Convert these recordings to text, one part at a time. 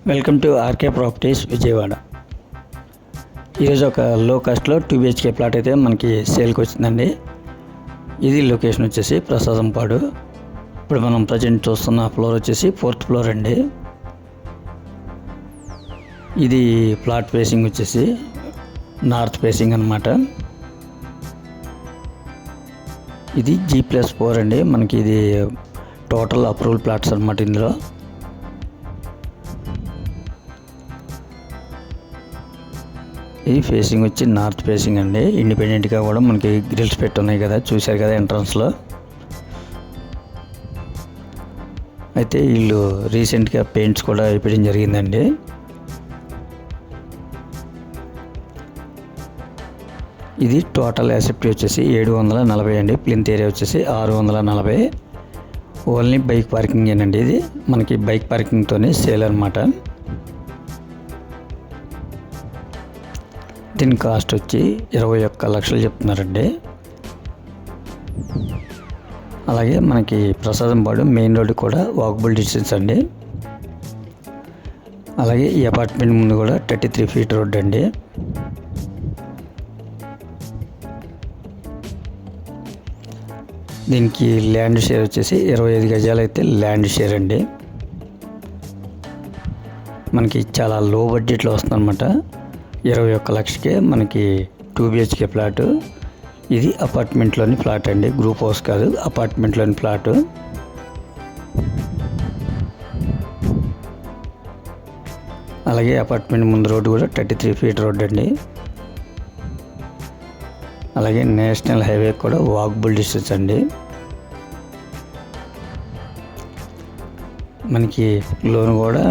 Welcome to RK properties Vijayawada. ఈరోజు ఒక లో కాస్ట్లో 2 BHK ప్లాట్ అయితే మనకి సేల్కి వచ్చిందండి. ఇది లొకేషన్ వచ్చేసి ప్రసాదంపాడు. ఇప్పుడు మనం ప్రజెంట్ చూస్తున్న ఫ్లోర్ వచ్చేసి 4th ఫ్లోర్ అండి. ఇది ప్లాట్ ఫేసింగ్ వచ్చేసి నార్త్ ఫేసింగ్ అన్నమాట. ఇది G+4 అండి. మనకి ఇది టోటల్ అప్రూవల్ ప్లాట్స్ అన్నమాట. ఇందులో ఈ ఫేసింగ్ వచ్చి నార్త్ ఫేసింగ్ అండి. ఇండిపెండెంట్గా కూడా మనకి గ్రిల్స్ పెట్టి ఉన్నాయి కదా, చూశారు కదా ఎంట్రన్స్లో. అయితే వీళ్ళు రీసెంట్గా పెయింట్స్ కూడా వేయడం జరిగిందండి. ఇది టోటల్ యాసెప్టీ వచ్చేసి 740 అండి. ప్లింత్ ఏరియా వచ్చేసి 640. ఓన్లీ బైక్ పార్కింగ్ ఏనండి. ఇది మనకి బైక్ పార్కింగ్తోనే సేల్ అనమాట. దీని కాస్ట్ వచ్చి 21 లక్షలు చెప్తున్నారండి. అలాగే మనకి ప్రసాదంపాడు మెయిన్ రోడ్డు కూడా వాకబుల్ డిస్టెన్స్ అండి. అలాగే ఈ అపార్ట్మెంట్ ముందు కూడా 33 ఫీట్ రోడ్ అండి. దీనికి ల్యాండ్ షేర్ వచ్చేసి 25 గజాలు అయితే ల్యాండ్ షేర్ అండి. మనకి చాలా లో బడ్జెట్లో వస్తుందన్నమాట. 21 లక్షకే మనకి 2 BHK ప్లాటు. ఇది అపార్ట్మెంట్లోని ప్లాట్ అండి, గ్రూప్ హౌస్ కాదు, అపార్ట్మెంట్లోని ప్లాటు. అలాగే అపార్ట్మెంట్ ముందు రోడ్డు కూడా 33 ఫీట్ రోడ్ అండి. అలాగే నేషనల్ హైవే కూడా వాకబుల్ డిస్టెన్స్ అండి. మనకి లోన్ కూడా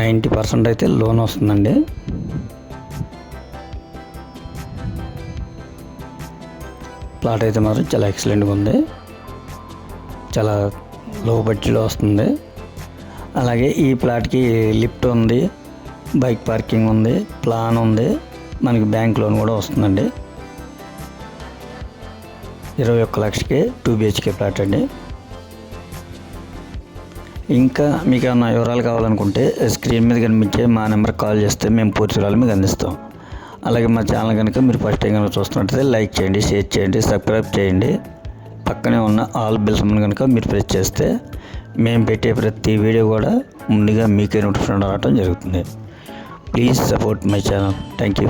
90% అయితే లోన్ వస్తుందండి. ప్లాట్ అయితే మాత్రం చాలా ఎక్సలెంట్గా ఉంది, చాలా లో బడ్జెట్లో వస్తుంది. అలాగే ఈ ప్లాట్కి లిఫ్ట్ ఉంది, బైక్ పార్కింగ్ ఉంది, ప్లాన్ ఉంది, మనకి బ్యాంక్ లోన్ కూడా వస్తుందండి. 21 లక్షకే 2 BHK ప్లాట్ అండి. ఇంకా మీకు ఏమైనా వివరాలు కావాలనుకుంటే స్క్రీన్ మీద కనిపించే మా నెంబర్కి కాల్ చేస్తే మేము పూర్తి వివరాలు మీకు అందిస్తాం. అలాగే మా ఛానల్ కనుక మీరు ఫస్ట్ టైం కనుక చూస్తున్నట్లయితే లైక్ చేయండి, షేర్ చేయండి, సబ్స్క్రైబ్ చేయండి. పక్కనే ఉన్న ఆల్ బెల్స్ కనుక మీరు ప్రెస్ చేస్తే మేము పెట్టే ప్రతి వీడియో కూడా ముందుగా మీకే నోటిఫికేషన్ రావడం జరుగుతుంది. Please support my channel. Thank you.